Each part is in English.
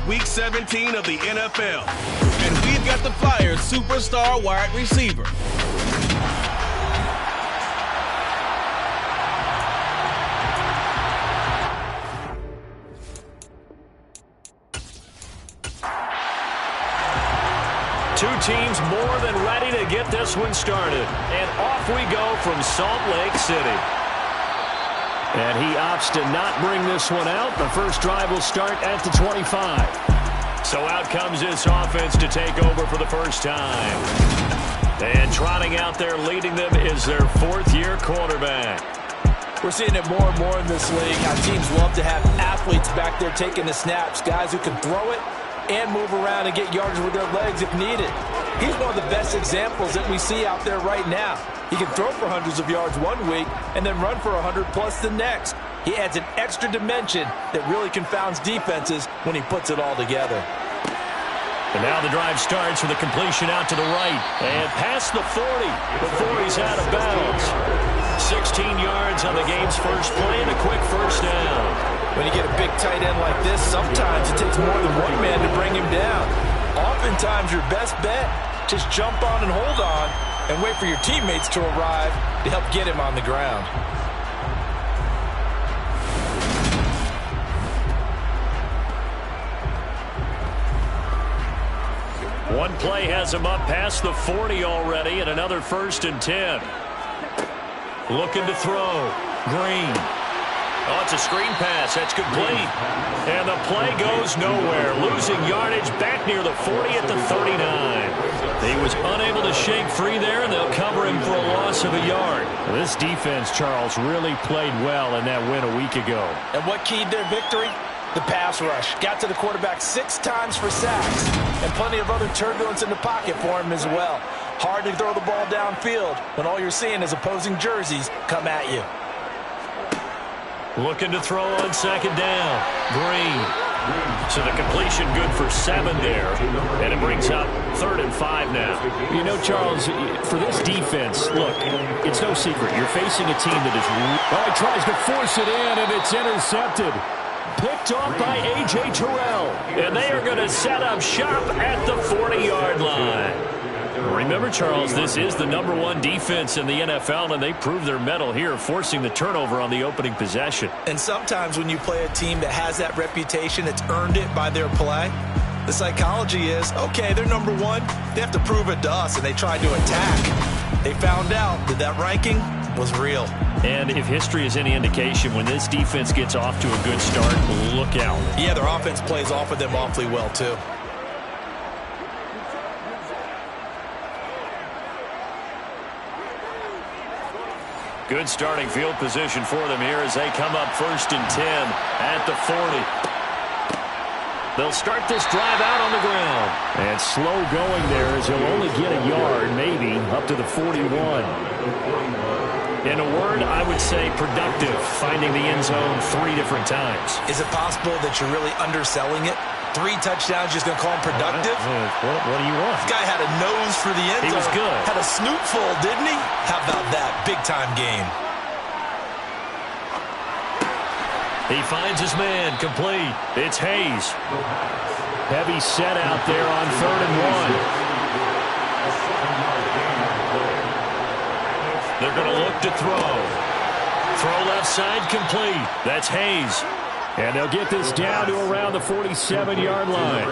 Week 17 of the NFL. And we've got the Flyers superstar wide receiver. Two teams more than ready to get this one started. And off we go from Salt Lake City. And he opts to not bring this one out. The first drive will start at the 25. So out comes this offense to take over for the first time. And trotting out there leading them is their fourth-year quarterback. We're seeing it more and more in this league, how teams love to have athletes back there taking the snaps, guys who can throw it and move around and get yardage with their legs if needed. He's one of the best examples that we see out there right now. He can throw for hundreds of yards one week and then run for 100+ the next. He adds an extra dimension that really confounds defenses when he puts it all together. And now the drive starts with a completion out to the right. And past the 40 before he's out of bounds. 16 yards on the game's first play and a quick first down. When you get a big tight end like this, sometimes it takes more than one man to bring him down. Oftentimes, your best bet, just jump on and hold on and wait for your teammates to arrive to help get him on the ground. One play has him up past the 40 already, and another 1st and 10. Looking to throw. Green. Oh, it's a screen pass. That's complete. And the play goes nowhere. Losing yardage back near the 40 at the 39. He was unable to shake free there, and they'll cover him for a loss of a yard. This defense, Charles, really played well in that win a week ago. And what keyed their victory? The pass rush. Got to the quarterback 6 times for sacks. And plenty of other turbulence in the pocket for him as well. Hard to throw the ball downfield when all you're seeing is opposing jerseys come at you. Looking to throw on second down. Green. So the completion good for 7 there. And it brings up 3rd and 5 now. You know, Charles, for this defense, look, it's no secret. You're facing a team that is... Oh, he tries to force it in, and it's intercepted. Picked off by A.J. Terrell. And they are going to set up shop at the 40-yard line. Remember, Charles, this is the #1 defense in the NFL, and they proved their mettle here, forcing the turnover on the opening possession. And sometimes when you play a team that has that reputation, it's earned it by their play. The psychology is, okay, they're #1. They have to prove it to us, and they tried to attack. They found out that that ranking was real. And if history is any indication, when this defense gets off to a good start, look out. Yeah, their offense plays off of them awfully well, too. Good starting field position for them here as they come up 1st and 10 at the 40. They'll start this drive out on the ground. And slow going there as he'll only get a yard, maybe, up to the 41. In a word, I would say productive, finding the end zone 3 different times. Is it possible that you're really underselling it? 3 touchdowns, just going to call him productive? What do you want? This guy had a nose for the end zone. He was good. Had a snoot full, didn't he? How about that? Big-time game. He finds his man, complete. It's Hayes. Heavy set out there on 3rd and 1. They're going to look to throw. Throw left side, complete. That's Hayes. And they'll get this down to around the 47-yard line.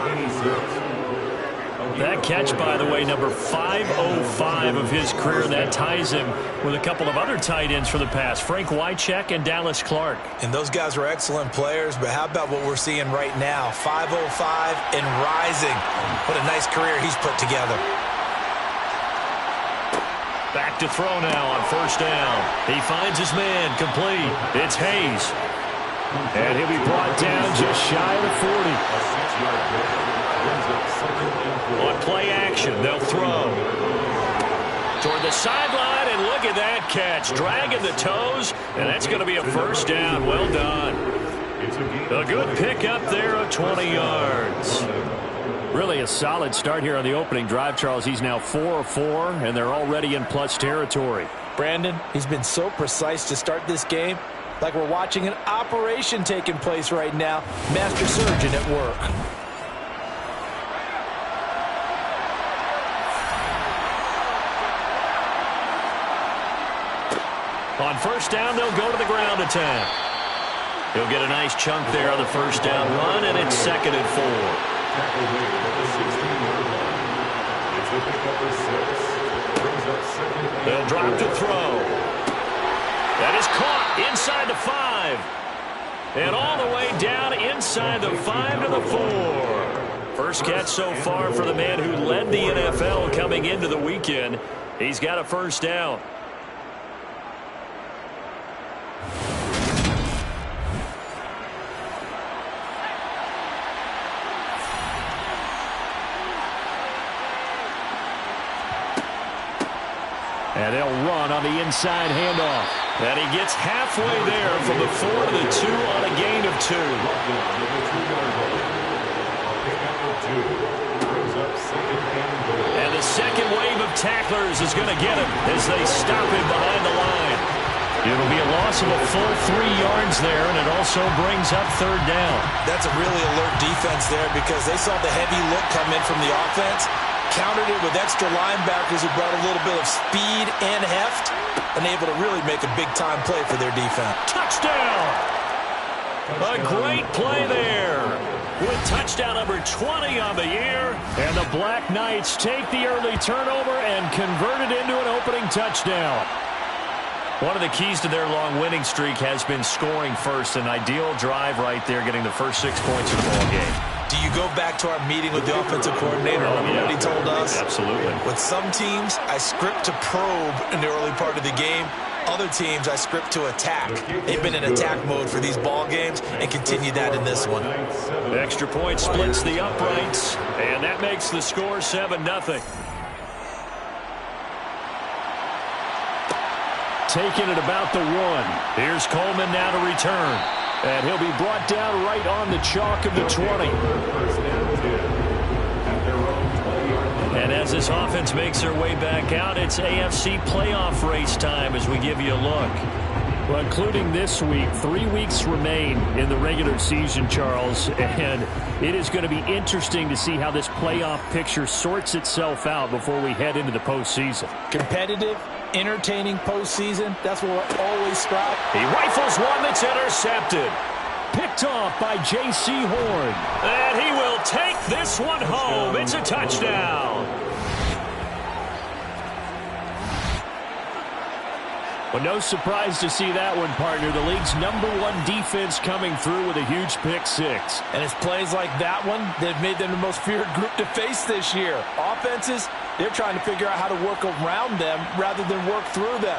That catch, by the way, number 505 of his career. That ties him with a couple of other tight ends for the past, Frank Wycheck and Dallas Clark. And those guys were excellent players, but how about what we're seeing right now? 505 and rising. What a nice career he's put together. Back to throw now on 1st down. He finds his man, complete. It's Hayes. And he'll be brought down just shy of the 40. On play action, they'll throw. Toward the sideline, and look at that catch. Dragging the toes, and that's going to be a 1st down. Well done. A good pick up there of 20 yards. Really a solid start here on the opening drive, Charles. He's now 4 of 4, and they're already in plus territory. Brandon, he's been so precise to start this game. Like we're watching an operation taking place right now. Master surgeon at work. On first down, they'll go to the ground attack. He'll get a nice chunk there on the first down run, and it's 2nd and 4. They'll drop to throw. That is caught inside the 5. And all the way down inside the 5 to the 4. First catch so far for the man who led the NFL coming into the weekend. He's got a first down. And they'll run on the inside handoff. And he gets halfway there from the 4 to the 2 on a gain of 2. And the second wave of tacklers is going to get him as they stop him behind the line. It'll be a loss of a full 3 yards there, and it also brings up 3rd down. That's a really alert defense there because they saw the heavy look come in from the offense, countered it with extra linebackers who brought a little bit of speed and heft, and able to really make a big-time play for their defense. Touchdown! A great play there with touchdown number 20 on the year. And the Black Knights take the early turnover and convert it into an opening touchdown. One of the keys to their long winning streak has been scoring first. An ideal drive right there, getting the first 6 points of the ball game. Do you go back to our meeting with the offensive coordinator? Remember what he told us? Absolutely. With some teams, I script to probe in the early part of the game. Other teams, I script to attack. They've been in attack mode for these ball games and continue that in this one. The extra point splits the uprights, and that makes the score 7-0. Taking it about the 1. Here's Coleman now to return. And he'll be brought down right on the chalk of the 20. And as this offense makes their way back out, it's AFC playoff race time as we give you a look. Well, including this week, 3 weeks remain in the regular season, Charles, and it is going to be interesting to see how this playoff picture sorts itself out before we head into the postseason. Competitive, entertaining postseason, that's what we're always strive. He rifles one that's intercepted. Picked off by J.C. Horn. And he will take this one home. It's a touchdown. Well, no surprise to see that one, partner. The league's #1 defense coming through with a huge pick 6. And it's plays like that one that have made them the most feared group to face this year. Offenses, they're trying to figure out how to work around them rather than work through them.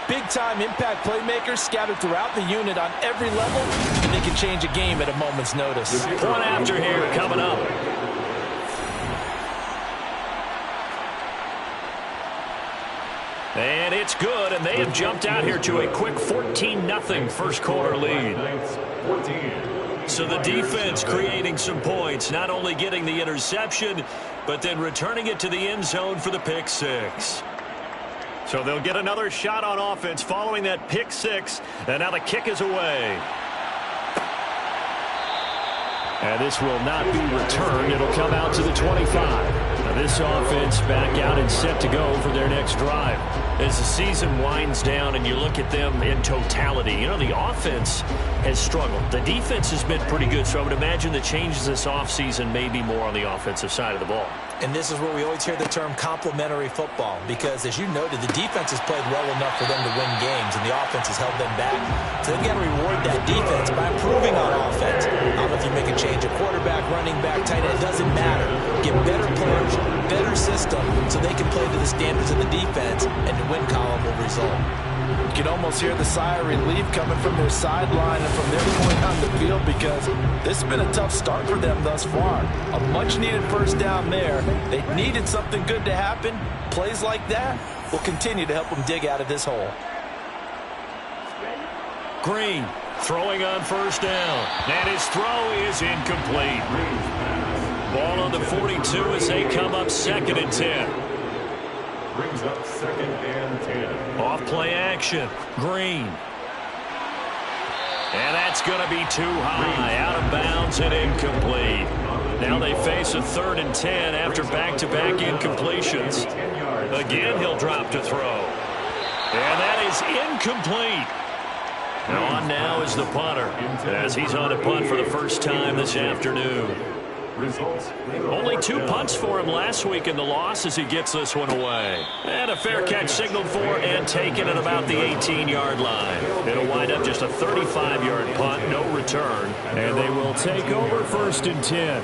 Big-time impact playmakers scattered throughout the unit on every level, and they can change a game at a moment's notice. One after here coming up. And it's good, and they have jumped out here to a quick 14-0 first quarter lead. So the defense creating some points, not only getting the interception, but then returning it to the end zone for the pick 6. So they'll get another shot on offense following that pick 6, and now the kick is away. And this will not be returned. It'll come out to the 25. Now this offense back out and set to go for their next drive. As the season winds down and you look at them in totality, you know, the offense has struggled. The defense has been pretty good, so I would imagine the changes this offseason may be more on the offensive side of the ball. And this is where we always hear the term complementary football, because as you noted, the defense has played well enough for them to win games, and the offense has held them back. So they've got to reward that defense by improving on offense. I don't know if you make a change at quarterback, running back, tight end, it doesn't matter. Get better players, better system, so they can play to the standards of the defense, and the win column will result. You can almost hear the sigh of relief coming from their sideline and from their point on the field, because this has been a tough start for them thus far. A much-needed first down there. They needed something good to happen. Plays like that will continue to help them dig out of this hole. Green throwing on first down. And his throw is incomplete. Ball on the 42 as they come up 2nd and 10. Brings up 2nd and 10. Off play action. Green. And that's going to be too high. Out of bounds and incomplete. Now they face a 3rd and 10 after back-to-back incompletions. Again, he'll drop to throw. And that is incomplete. And on now is the punter, as he's on a punt for the first time this afternoon. Only 2 punts for him last week in the loss as he gets this one away. And a fair catch signaled for and taken at about the 18-yard line. It'll wind up just a 35-yard punt, no return. And they will take over 1st and 10.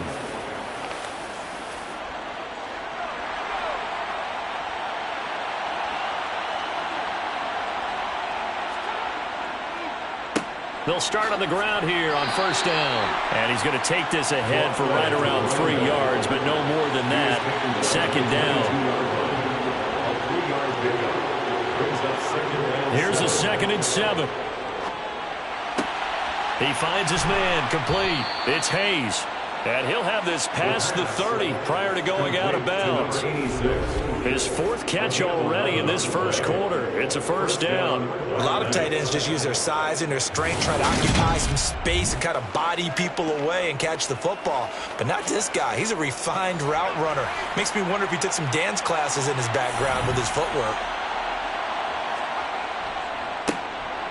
They'll start on the ground here on 1st down. And he's going to take this ahead for right around 3 yards, but no more than that. 2nd down. Here's a 2nd and 7. He finds his man, complete. It's Hayes. And he'll have this past the 30 prior to going out of bounds. His 4th catch already in this first quarter. It's a 1st down. A lot of tight ends just use their size and their strength, try to occupy some space and kind of body people away and catch the football. But not this guy. He's a refined route runner. Makes me wonder if he took some dance classes in his background with his footwork.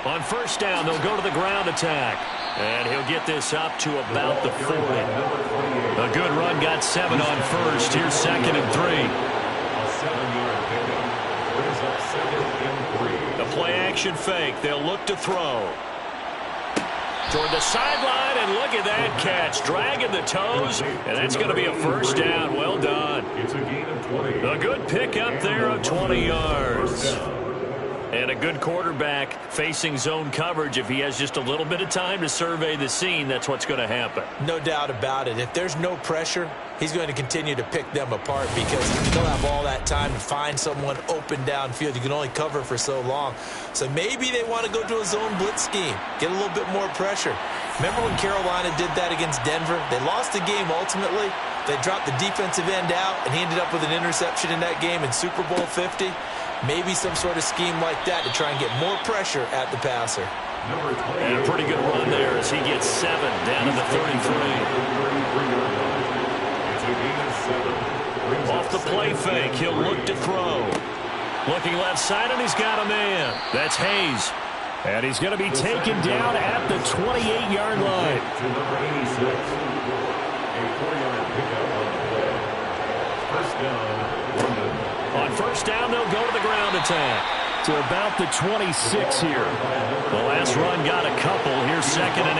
On 1st down, they'll go to the ground attack. And he'll get this up to about the 40. A good run, got 7 on 1st. Here's 2nd and 3. The play-action fake. They'll look to throw. Toward the sideline, and look at that catch. Dragging the toes, and that's going to be a 1st down. Well done. A good pickup there of 20 yards. And a good quarterback facing zone coverage. If he has just a little bit of time to survey the scene, that's what's going to happen. No doubt about it. If there's no pressure, he's going to continue to pick them apart because he'll have all that time to find someone open downfield. You can only cover for so long. So maybe they want to go to a zone blitz scheme, get a little bit more pressure. Remember when Carolina did that against Denver? They lost the game ultimately. They dropped the defensive end out, and he ended up with an interception in that game in Super Bowl 50. Maybe some sort of scheme like that to try and get more pressure at the passer. And a pretty good run there as he gets 7 down to the 33. Off the play fake, he'll look to throw. Looking left side, and he's got a man. That's Hayes. And he's going to be taken down at the 28-yard line. On 1st down, they'll go to the ground attack. To about the 26 here. The last run got a couple. Here's 2nd and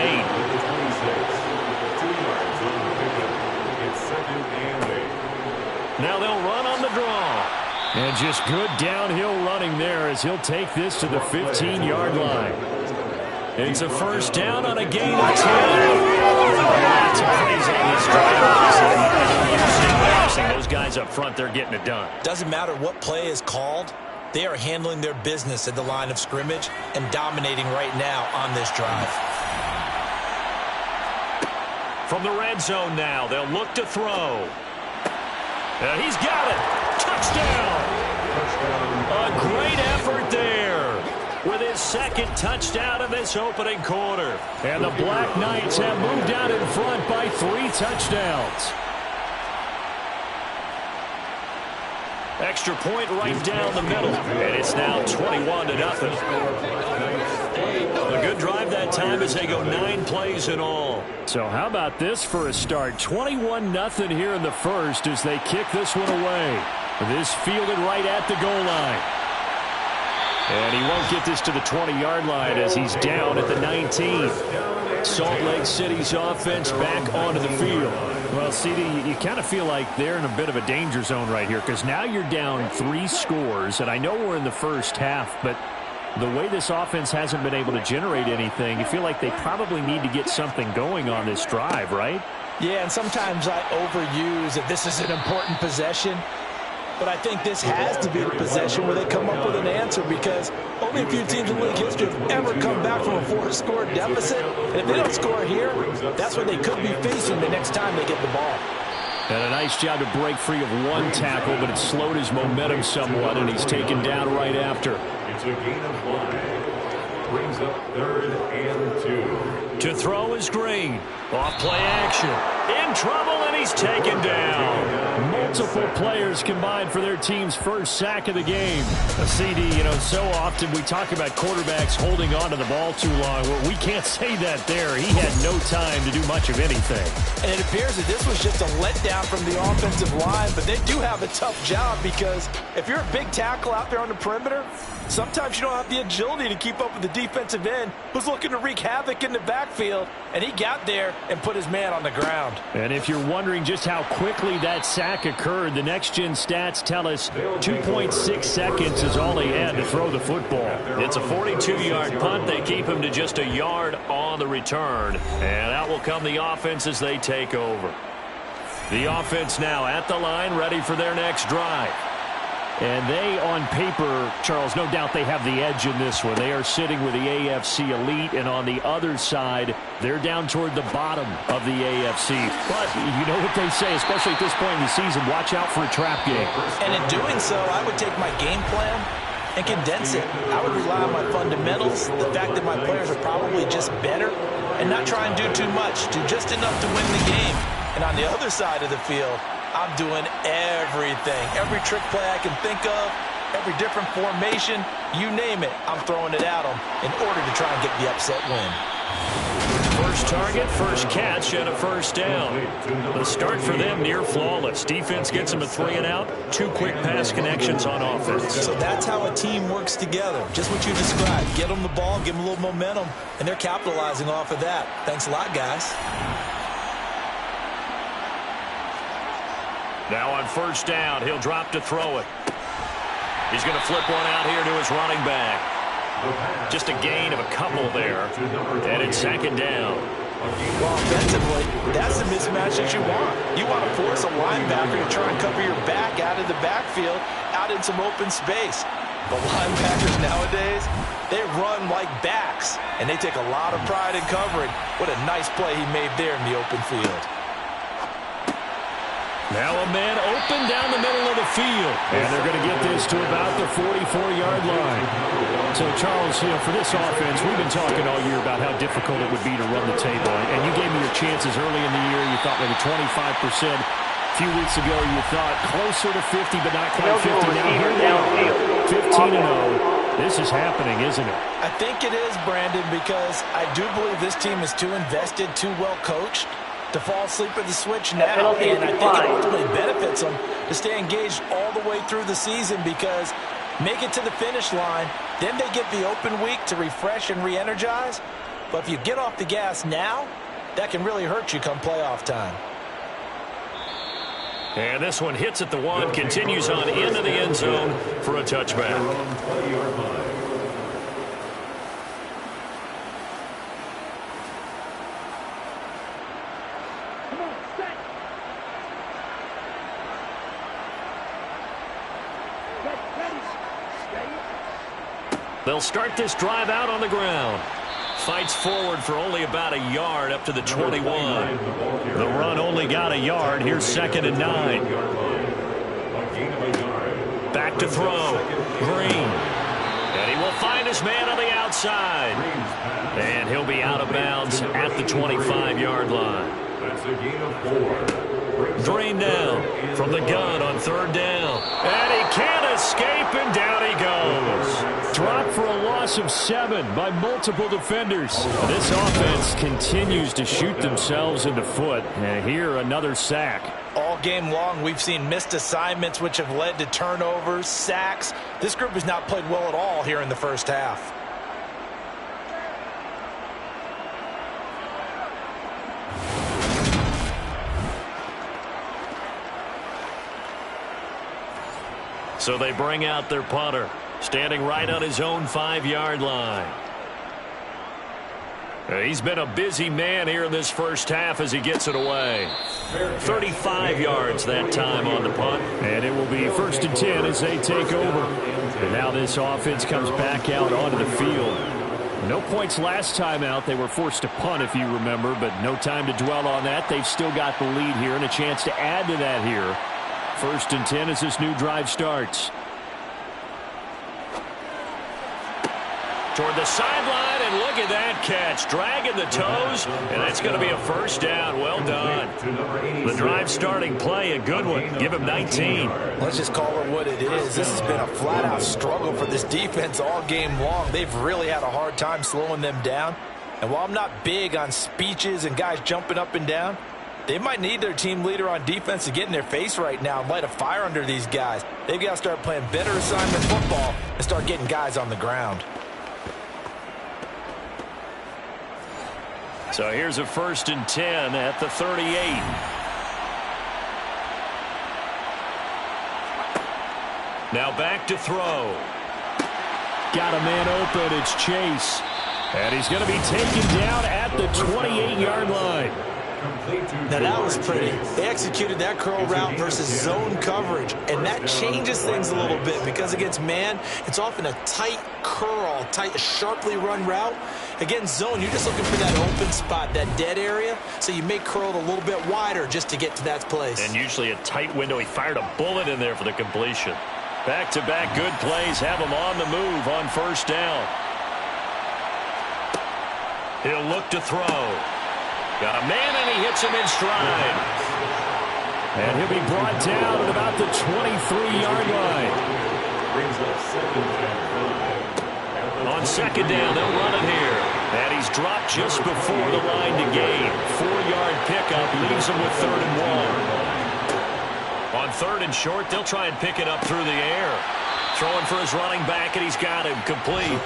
8. Now they'll run on the draw. And just good downhill running there as he'll take this to the 15-yard line. It's a 1st down on a gain of 10. Lots of plays on this drive. Those guys up front, they're getting it done. Doesn't matter what play is called. They are handling their business at the line of scrimmage and dominating right now on this drive. From the red zone now, they'll look to throw. And he's got it. Touchdown. A great effort there with his 2nd touchdown of this opening quarter. And the Black Knights have moved out in front by 3 touchdowns. Extra point right down the middle. And it's now 21-0. A good drive that time as they go 9 plays in all. So how about this for a start? 21-0 here in the first as they kick this one away. This fielded right at the goal line. And he won't get this to the 20-yard line as he's down at the 19. Salt Lake City's offense back onto the field. Well, CD, you kind of feel like they're in a bit of a danger zone right here because now you're down 3 scores, and I know we're in the first half, but the way this offense hasn't been able to generate anything, you feel like they probably need to get something going on this drive, right? Yeah, and sometimes I overuse that this is an important possession. But I think this has to be the possession where they come up with an answer because only a few teams in league history have ever come back from a 4-score deficit. And if they don't score here, that's what they could be facing the next time they get the ball. And a nice job to break free of 1 tackle, but it slowed his momentum somewhat, and he's taken down right after. It's a gain of 5. Brings up 3rd and 2. To throw is Green. Off play action. In trouble, and he's taken down. Multiple players combined for their team's first sack of the game. CD, so often we talk about quarterbacks holding on to the ball too long. Well, we can't say that there. He had no time to do much of anything. And it appears that this was just a letdown from the offensive line, but they do have a tough job because if you're a big tackle out there on the perimeter, sometimes you don't have the agility to keep up with the defensive end who's looking to wreak havoc in the backfield, and he got there and put his man on the ground. And if you're wondering just how quickly that sack occurred, the next-gen stats tell us 2.6 seconds is all he had to throw the football. It's a 42-yard punt. They keep him to just a yard on the return. And out will come the offense as they take over. The offense now at the line, ready for their next drive. And they, on paper, Charles, no doubt they have the edge in this one. They are sitting with the AFC elite, and on the other side, they're down toward the bottom of the AFC. But you know what they say, especially at this point in the season, watch out for a trap game. And in doing so, I would take my game plan and condense it. I would rely on my fundamentals, the fact that my players are probably just better, and not try and do too much, do just enough to win the game. And on the other side of the field, I'm doing everything. Every trick play I can think of, every different formation, you name it, I'm throwing it at them in order to try and get the upset win. First target, first catch, and a first down. The start for them near flawless. Defense gets them a 3-and-out, 2 quick pass connections on offense. So that's how a team works together. Just what you described. Get them the ball, give them a little momentum, and they're capitalizing off of that. Thanks a lot, guys. Now on first down, he'll drop to throw it. He's going to flip one out here to his running back. Just a gain of a couple there. And it's second down. Well, offensively, that's the mismatch that you want. You want to force a linebacker to try and cover your back out of the backfield, out in some open space. But linebackers nowadays, they run like backs, and they take a lot of pride in covering. What a nice play he made there in the open field. Now a man open down the middle of the field. And they're going to get this to about the 44-yard line. So, Charles, for this offense, we've been talking all year about how difficult it would be to run the table. And you gave me your chances early in the year. You thought maybe 25%. A few weeks ago, you thought closer to 50, but not quite 50. Now here they are, 15-0. This is happening, isn't it? I think it is, Brandon, because I do believe this team is too invested, too well coached to fall asleep at the switch now, and I think it ultimately benefits them to stay engaged all the way through the season because make it to the finish line, then they get the open week to refresh and re-energize. But if you get off the gas now, that can really hurt you come playoff time. And this one hits at the 1, continues on into the end zone for a touchback. They'll start this drive out on the ground. Fights forward for only about a yard up to the 21. The run only got a yard. Here's 2nd and 9. Back to throw. Green. And he will find his man on the outside. And he'll be out of bounds at the 25-yard line. That's a gain of 4. Drained down from the gun on 3rd down. And he can't escape, and down he goes. Dropped for a loss of 7 by multiple defenders. This offense continues to shoot themselves in the foot. And here, another sack. All game long, we've seen missed assignments which have led to turnovers, sacks. This group has not played well at all here in the first half. So they bring out their punter, standing right on his own 5-yard line. He's been a busy man here in this first half as he gets it away. 35 yards that time on the punt. And it will be 1st and 10 as they take over. And now this offense comes back out onto the field. No points last time out. They were forced to punt, if you remember, but no time to dwell on that. They've still got the lead here and a chance to add to that here. 1st and 10 as this new drive starts. toward the sideline, and look at that catch. Dragging the toes, and that's going to be a first down. Well done. The drive starting play, a good one. Give him 19. Let's just call it what it is. This has been a flat-out struggle for this defense all game long. They've really had a hard time slowing them down. And while I'm not big on speeches and guys jumping up and down, they might need their team leader on defense to get in their face right now and light a fire under these guys. They've got to start playing better assignment football and start getting guys on the ground. So here's a 1st and 10 at the 38. Now back to throw. Got a man open. It's Chase. And he's going to be taken down at the 28-yard line. Now that was pretty. They executed that curl route versus zone coverage, and that changes things a little bit because against man, it's often a tight curl, tight, sharply run route. Against zone, you're just looking for that open spot, that dead area, so you may curl it a little bit wider just to get to that place. And usually a tight window. He fired a bullet in there for the completion. Back-to-back good plays have him on the move on 1st down. He'll look to throw. Got a man, and he hits him in stride. And he'll be brought down at about the 23-yard line. On 2nd down, they'll run it here. And he's dropped just before the line to gain. 4-yard pickup leaves him with 3rd and 1. On 3rd and short, they'll try and pick it up through the air. Throwing for his running back, and he's got him complete.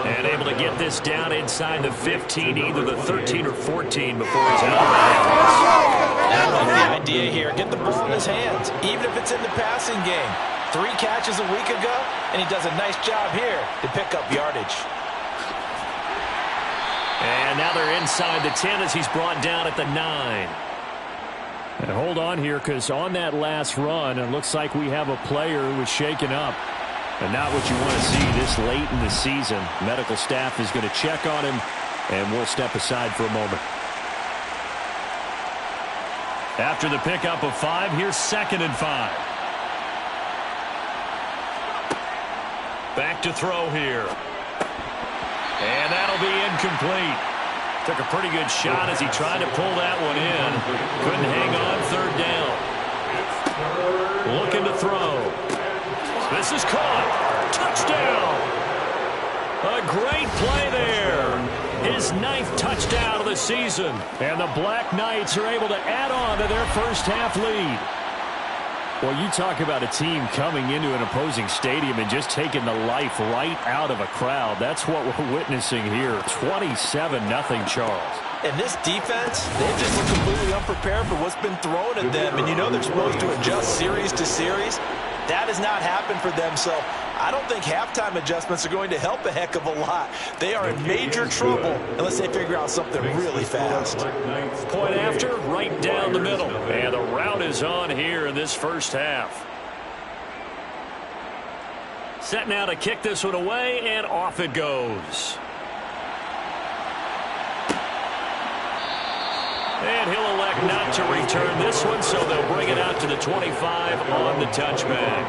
And able to get this down inside the 15, either the 13 or 14 before he's out of bounds. I like the idea here. Get the ball in his hands, even if it's in the passing game. 3 catches a week ago, and he does a nice job here to pick up yardage. And now they're inside the 10 as he's brought down at the 9. And hold on here, because on that last run, it looks like we have a player who was shaken up. And not what you want to see this late in the season. Medical staff is going to check on him, and we'll step aside for a moment. After the pickup of 5, here's 2nd and 5. Back to throw here. And that'll be incomplete. Took a pretty good shot as he tried to pull that one in. Couldn't hang on 3rd down. Looking to throw. This is caught. Touchdown. A great play there. His 9th touchdown of the season. And the Black Knights are able to add on to their first half lead. Well, you talk about a team coming into an opposing stadium and just taking the life right out of a crowd. That's what we're witnessing here. 27-0 Charles. And this defense, they've just looked completely unprepared for what's been thrown at them. And you know they're supposed to adjust series to series. That has not happened for them, so I don't think halftime adjustments are going to help a heck of a lot. They are in major trouble unless they figure out something really fast. Point after, right down the middle. And the route is on here in this first half. Set now to kick this one away, and off it goes. And he'll elect not to return this one, so they'll bring it out to the 25 on the touchback.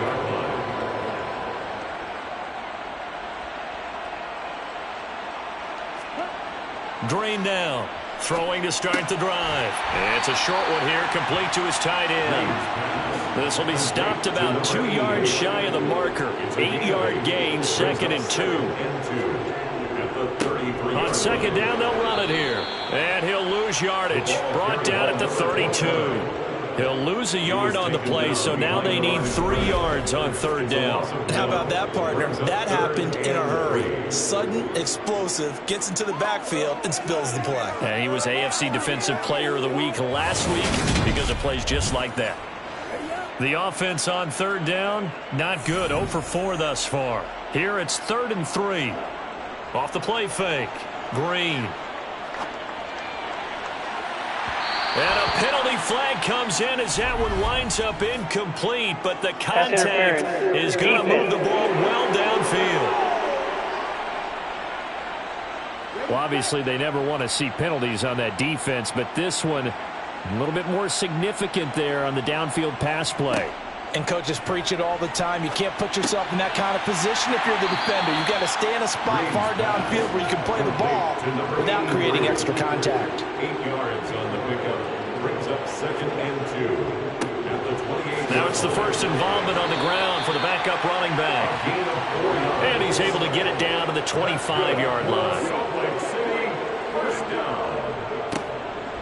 Green now, throwing to start the drive. It's a short one here, complete to his tight end. This will be stopped about 2 yards shy of the marker. 8-yard gain, 2nd and 2. On 2nd down, they'll run it here. And he'll lose yardage. Brought down at the 32. He'll lose a yard on the play, so now they need 3 yards on 3rd down. How about that, partner? That happened in a hurry. Sudden, explosive, gets into the backfield, and spills the play. And he was AFC Defensive Player of the Week last week because of plays just like that. The offense on 3rd down, not good. 0 for 4 thus far. Here it's 3rd and 3. Off the play fake. Green. And a penalty flag comes in as that one winds up incomplete, but the contact is going to move the ball well downfield. Well, obviously they never want to see penalties on that defense, but this one a little bit more significant there on the downfield pass play. And coaches preach it all the time. You can't put yourself in that kind of position if you're the defender. You've got to stay in a spot far downfield where you can play the ball without creating extra contact. 8 yards on the pickup. Brings up 2nd and 2. At the 28. Now it's the first involvement on the ground for the backup running back. And he's able to get it down to the 25-yard line. Salt Lake City, first down.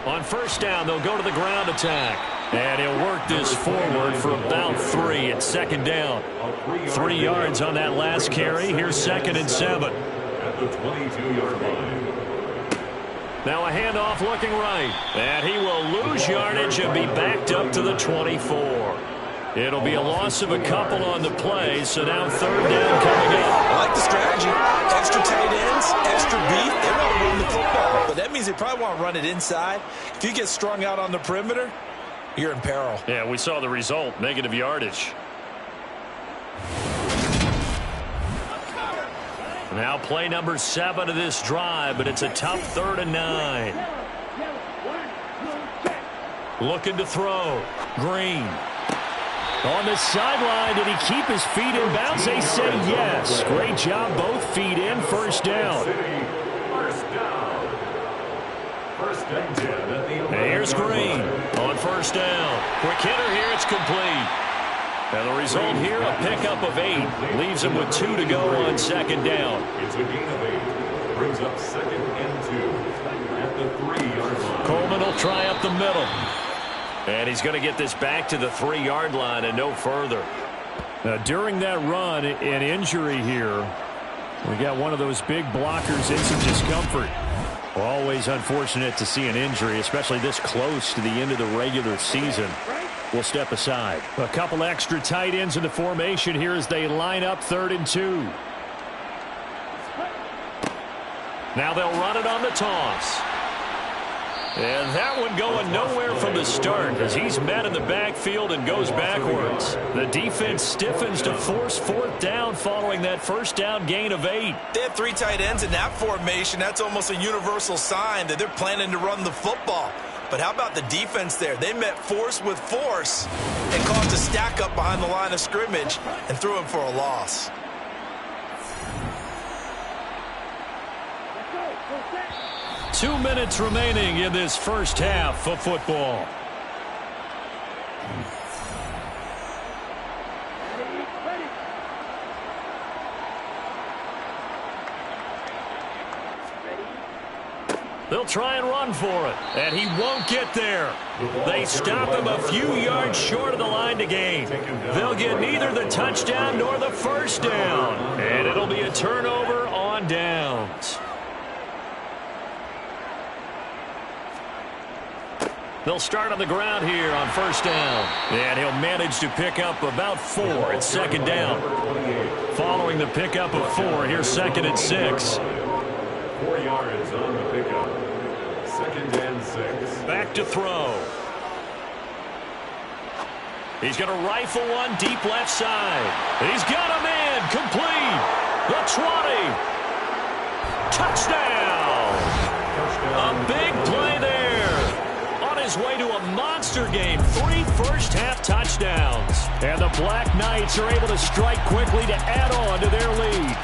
On first down, they'll go to the ground attack. And he'll work this forward for about 3 at 2nd down. 3 yards on that last carry. Here's 2nd and 7. At the 22-yard line. Now a handoff looking right. And he will lose yardage and be backed up to the 24. It'll be a loss of a couple on the play, so now 3rd down coming up. I like the strategy. Extra tight ends, extra beef. They want to run the football, but that means they probably want to run it inside. If you get strung out on the perimeter, you're in peril. Yeah, we saw the result, negative yardage. Now play number 7 of this drive, but it's a tough 3rd and 9. Looking to throw. Green. On the sideline, did he keep his feet in bounds? They say yes. Great job, both feet in, first down. First down. 1st and 10 at the 11. And here's Green on first down. Quick hitter here, it's complete. And the result here, a pickup of 8. Leaves him with 2 to go on 2nd down. It's a gain of 8. Brings up 2nd and 2 at the 3-yard line. Coleman will try up the middle. And he's going to get this back to the 3-yard line and no further. Now, during that run, an injury here. We got one of those big blockers in some discomfort. Well, always unfortunate to see an injury, especially this close to the end of the regular season. We'll step aside. A couple extra tight ends in the formation here as they line up 3rd and 2. Now they'll run it on the toss. And that one going nowhere from the start as he's met in the backfield and goes backwards. The defense stiffens to force 4th down following that first down gain of 8. They have 3 tight ends in that formation. That's almost a universal sign that they're planning to run the football. But how about the defense there? They met force with force and caused a stack up behind the line of scrimmage and threw him for a loss. Two minutes remaining in this first half of football. They'll try and run for it, and he won't get there. They stop him a few yards short of the line to gain. They'll get neither the touchdown nor the first down, and it'll be a turnover on downs. They'll start on the ground here on first down. And he'll manage to pick up about 4 at 2nd down. Following the pickup of 4, here's 2nd and 6. 4 yards on the pickup. 2nd and 6. Back to throw. He's going to rifle one deep left side. He's got him in. Complete. The 20. Touchdown. A big play there. His way to a monster game. 3 first-half touchdowns. And the Black Knights are able to strike quickly to add on to their lead.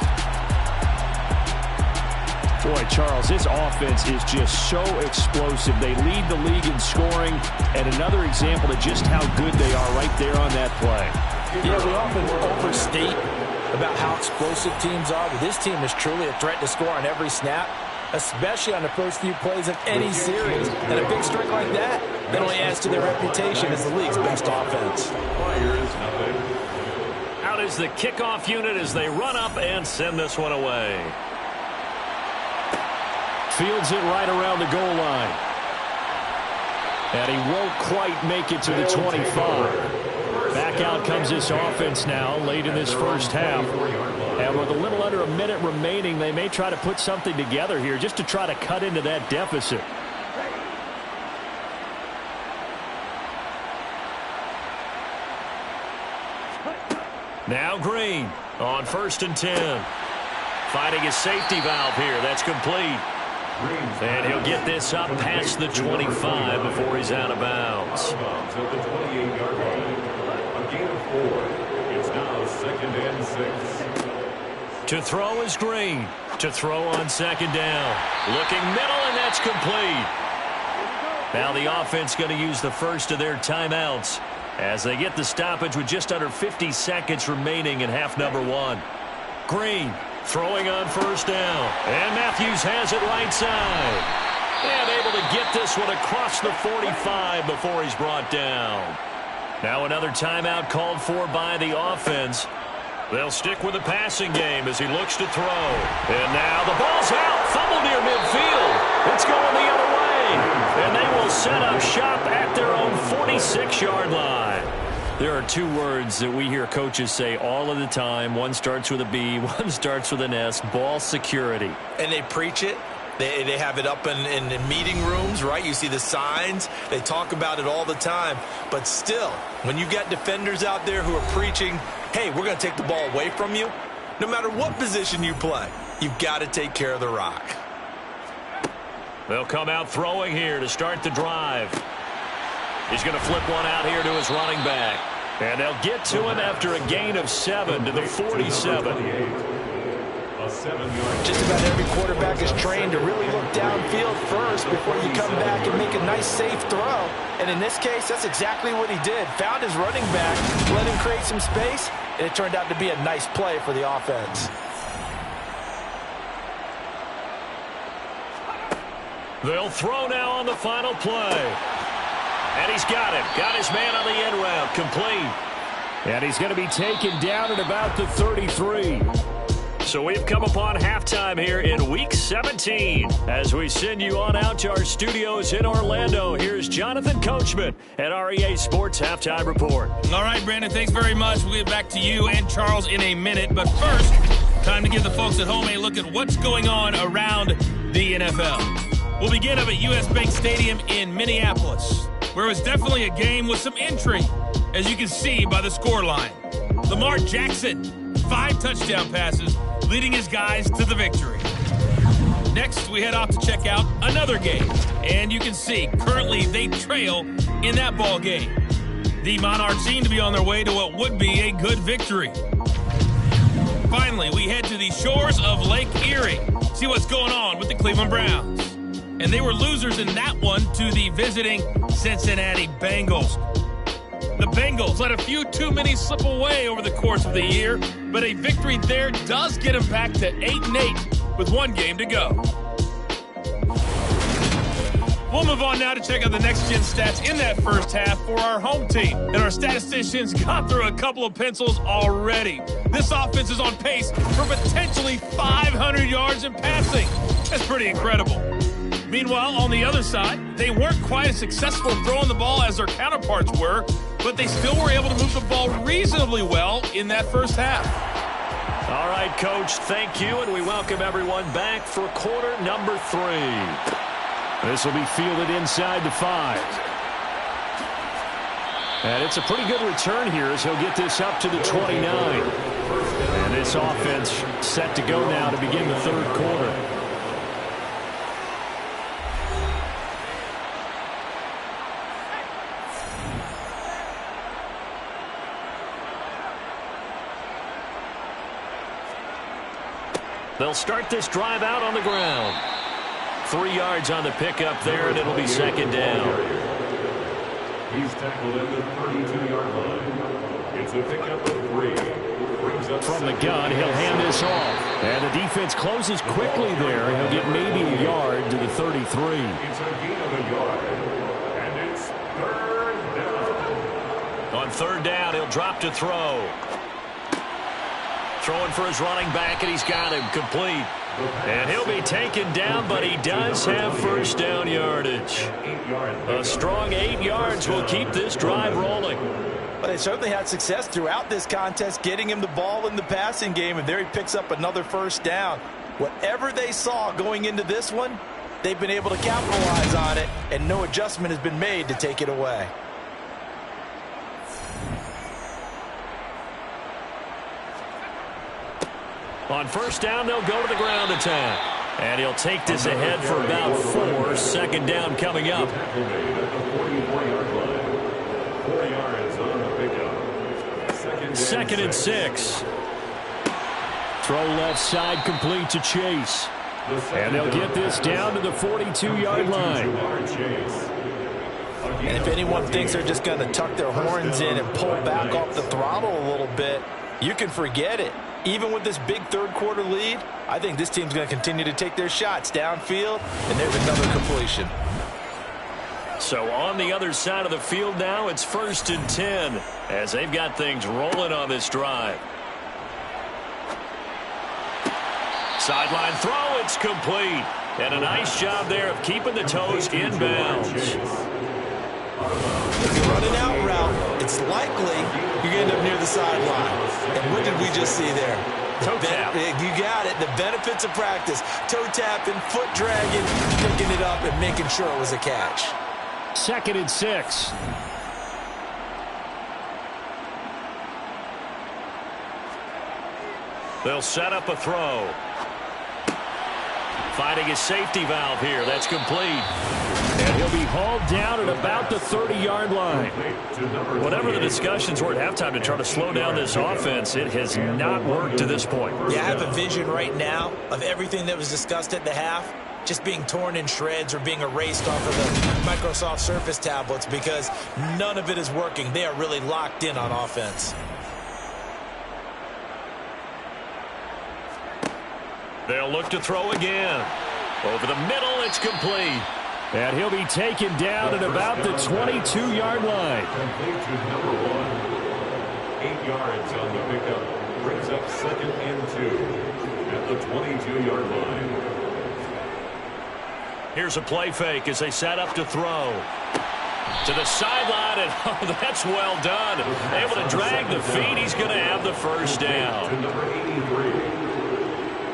Boy, Charles, this offense is just so explosive. They lead the league in scoring, and another example of just how good they are right there on that play. Yeah, we often overstate about how explosive teams are, but this team is truly a threat to score on every snap, especially on the first few plays of any series. And a big strike like that only adds to their reputation as the league's best offense. Out is the kickoff unit as they run up and send this one away. Fields it right around the goal line. And he won't quite make it to the 25. Back out comes this offense now late in this first half. And with a little under a minute remaining, they may try to put something together here just to try to cut into that deficit. Now Green on 1st and 10. Finding his safety valve here. That's complete. And he'll get this up past the 25 before he's out of bounds. a gain of 4. It's now 2nd and 6. To throw is Green. To throw on 2nd down. Looking middle, and that's complete. Now the offense going to use the first of their timeouts as they get the stoppage with just under 50 seconds remaining in half number 1. Green throwing on 1st down. And Matthews has it right side. And able to get this one across the 45 before he's brought down. Now another timeout called for by the offense. They'll stick with the passing game as he looks to throw. And now the ball's out. Fumble near midfield. It's going the other way. And they will set up shop at their own 46-yard line. There are 2 words that we hear coaches say all of the time. One starts with a B, one starts with an S. Ball security. And they preach it. They have it up in meeting rooms, right? You see the signs. They talk about it all the time. But still, when you got defenders out there who are preaching, hey, we're going to take the ball away from you, no matter what position you play, you've got to take care of the rock. They'll come out throwing here to start the drive. He's going to flip one out here to his running back. And they'll get to him after a gain of 7 to the 47. Just about every quarterback is trained to really look downfield first before you come back and make a nice, safe throw. And in this case, that's exactly what he did. Found his running back, let him create some space, and it turned out to be a nice play for the offense. They'll throw now on the final play. And he's got it. Got his man on the end route. Complete. And he's going to be taken down at about the 33. So we've come upon halftime here in Week 17. As we send you on out to our studios in Orlando, here's Jonathan Coachman at REA Sports Halftime Report. All right, Brandon, thanks very much. We'll get back to you and Charles in a minute. But first, time to give the folks at home a look at what's going on around the NFL. We'll begin up at U.S. Bank Stadium in Minneapolis, where it was definitely a game with some intrigue, as you can see by the scoreline. Lamar Jackson, 5 touchdown passes, leading his guys to the victory. Next, we head off to check out another game. And you can see, currently, they trail in that ball game. The Monarchs seem to be on their way to what would be a good victory. Finally, we head to the shores of Lake Erie, see what's going on with the Cleveland Browns. And they were losers in that one to the visiting Cincinnati Bengals. The Bengals let a few too many slip away over the course of the year, but a victory there does get them back to 8-8 with 1 game to go. We'll move on now to check out the next-gen stats in that first half for our home team. And our statisticians got through a couple of pencils already. This offense is on pace for potentially 500 yards in passing. That's pretty incredible. Meanwhile, on the other side, they weren't quite as successful throwing the ball as their counterparts were, but they still were able to move the ball reasonably well in that first half. All right, Coach, thank you, and we welcome everyone back for quarter number 3. This will be fielded inside the 5. And it's a pretty good return here as he'll get this up to the 29. And this offense set to go now to begin the 3rd quarter. They'll start this drive out on the ground. 3 yards on the pickup there, and it'll be 2nd down. He's tackled at the 32-yard line. It's a pickup of 3. From the gun, he'll hand this off. And the defense closes quickly there. He'll get maybe a yard to the 33. It's a gain of a yard. And it's 3rd down. On 3rd down, he'll drop to throw. Throwing for his running back, and he's got him complete. And he'll be taken down, but he does have 1st down yardage. A strong 8 yards will keep this drive rolling. But they certainly had success throughout this contest, getting him the ball in the passing game, and there he picks up another 1st down. Whatever they saw going into this one, they've been able to capitalize on it, and no adjustment has been made to take it away. On 1st down, they'll go to the ground attack. And he'll take this ahead for about 4. 2nd down coming up. 4 yards on the pickup. It's 2nd and 6. Throw left side complete to Chase. And they'll get this down to the 42-yard line. And if anyone thinks they're just going to tuck their horns in and pull back off the throttle a little bit, you can forget it. Even with this big third-quarter lead, I think this team's going to continue to take their shots downfield, and there's another completion. So on the other side of the field now, it's 1st and 10 as they've got things rolling on this drive. Sideline throw, it's complete. And a nice job there of keeping the toes inbounds. If you're running out route, it's likely you're going to end up near the sideline. And what did we just see there? Toe tap. You got it. The benefits of practice. Toe tapping, foot dragging, picking it up, and making sure it was a catch. 2nd and 6. They'll set up a throw. Finding his safety valve here. That's complete. And he'll be hauled down at about the 30-yard line. Whatever the discussions were at halftime to try to slow down this offense, it has not worked to this point. Yeah, I have a vision right now of everything that was discussed at the half just being torn in shreds or being erased off of the Microsoft Surface tablets because none of it is working. They are really locked in on offense. They'll look to throw again. Over the middle, it's complete. And he'll be taken down at about the 22-yard line. Complete to number 1. 8 yards on the pickup. Brings up 2nd and 2 at the 22-yard line. Here's a play fake as they set up to throw. To the sideline, and oh, that's well done. Able to drag the feet. He's going to have the first down. To number 83.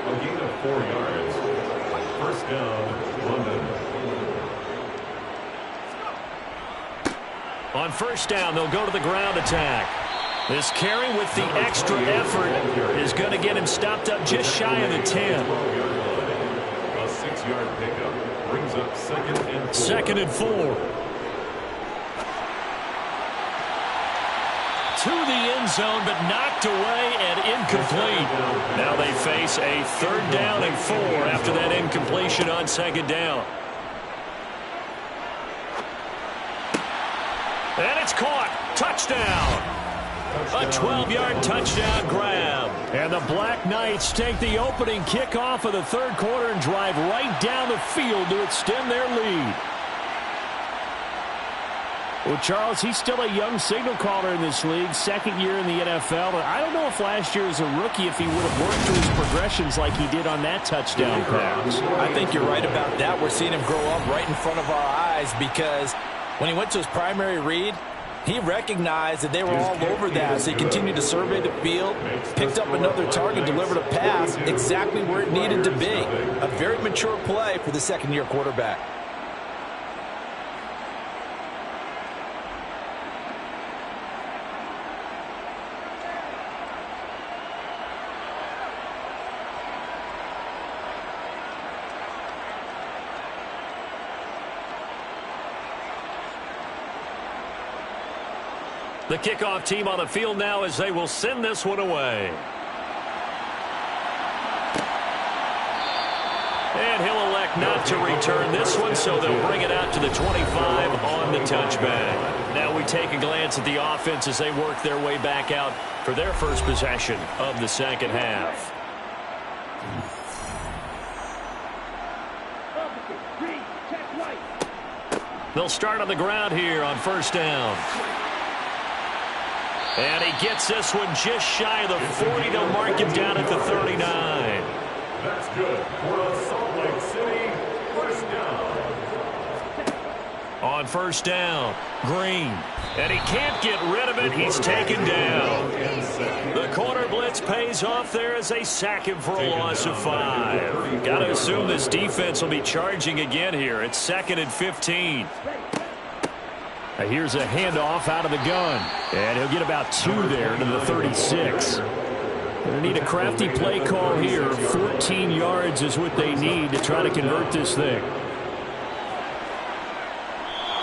A gain of 4 yards. 1st down, London. On 1st down, they'll go to the ground attack. This carry with the extra effort is going to get him stopped up just shy of the 10. A 6-yard pickup brings up 2nd and 4. 2nd and 4. To the end zone, but knocked away and incomplete. Now they face a 3rd down and 4 after that incompletion on 2nd down. And it's caught. Touchdown. A 12-yard touchdown grab. And the Black Knights take the opening kickoff of the 3rd quarter and drive right down the field to extend their lead. Well, Charles, he's still a young signal caller in this league, 2nd year in the NFL. But I don't know if last year as a rookie if he would have worked through his progressions like he did on that touchdown pass. I think you're right about that. We're seeing him grow up right in front of our eyes because when he went to his primary read, he recognized that they were all over that, so he continued to survey the field, picked up another target, delivered a pass exactly where it needed to be. A very mature play for the 2nd-year quarterback. The kickoff team on the field now as they will send this one away. And he'll elect not to return this one, so they'll bring it out to the 25 on the touchback. Now we take a glance at the offense as they work their way back out for their first possession of the 2nd half. They'll start on the ground here on 1st down. And he gets this one just shy of the 40. They'll mark him down at the 39. That's good for a Salt Lake City 1st down. On 1st down, Green. And he can't get rid of it. He's taken down. The corner blitz pays off there as they sack him for a loss of 5. Got to assume this defense will be charging again here. It's 2nd and 15. Here's a handoff out of the gun. And he'll get about 2 there to the 36. They need a crafty play call here. 14 yards is what they need to try to convert this thing.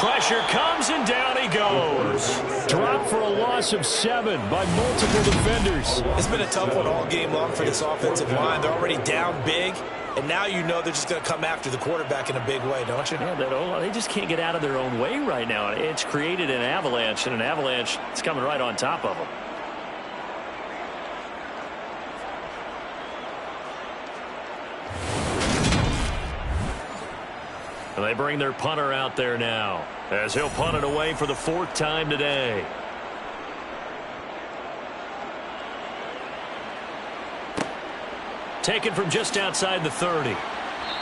Pressure comes, and down he goes. Dropped for a loss of 7 by multiple defenders. It's been a tough one all game long for this offensive line. They're already down big, and now you know they're just going to come after the quarterback in a big way, don't you? Yeah, they just can't get out of their own way right now. It's created an avalanche, and an avalanche is coming right on top of them. And they bring their punter out there now, as he'll punt it away for the 4th time today. Taken from just outside the 30.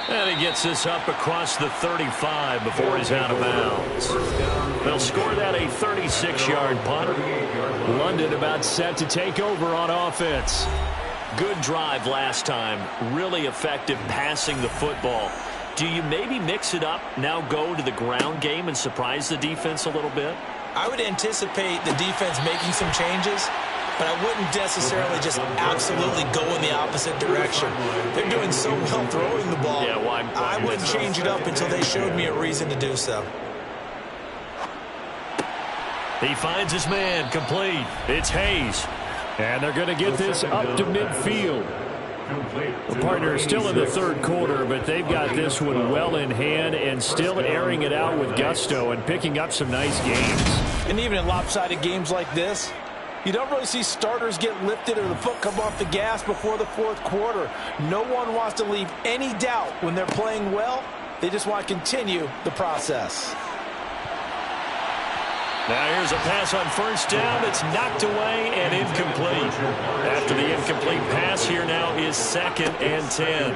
And he gets this up across the 35 before he's out of bounds. They'll score that a 36-yard punt. London about set to take over on offense. Good drive last time. Really effective passing the football. Do you maybe mix it up, now go to the ground game and surprise the defense a little bit? I would anticipate the defense making some changes, but I wouldn't necessarily just absolutely go in the opposite direction. They're doing so well throwing the ball. Yeah, I wouldn't change it up until they showed me a reason to do so. He finds his man, complete. It's Hayes. And they're going to get this up to midfield. The partner is still in the 3rd quarter, but they've got this one well in hand and still airing it out with gusto and picking up some nice gains. And even in lopsided games like this, you don't really see starters get lifted or the foot come off the gas before the 4th quarter. No one wants to leave any doubt when they're playing well. They just want to continue the process. Now here's a pass on 1st down. It's knocked away and incomplete. After the incomplete pass, here now is 2nd and 10.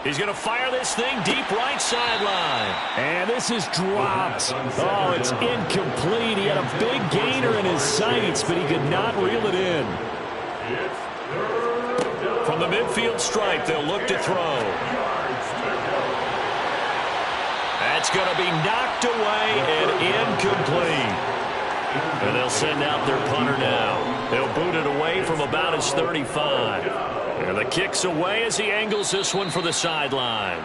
He's going to fire this thing deep right sideline. And this is dropped. Oh, it's incomplete. He had a big gainer in his sights, but he could not reel it in. From the midfield stripe, they'll look to throw. That's going to be knocked away and incomplete. And they'll send out their punter now. They'll boot it away from about his 35. And the kick's away as he angles this one for the sideline.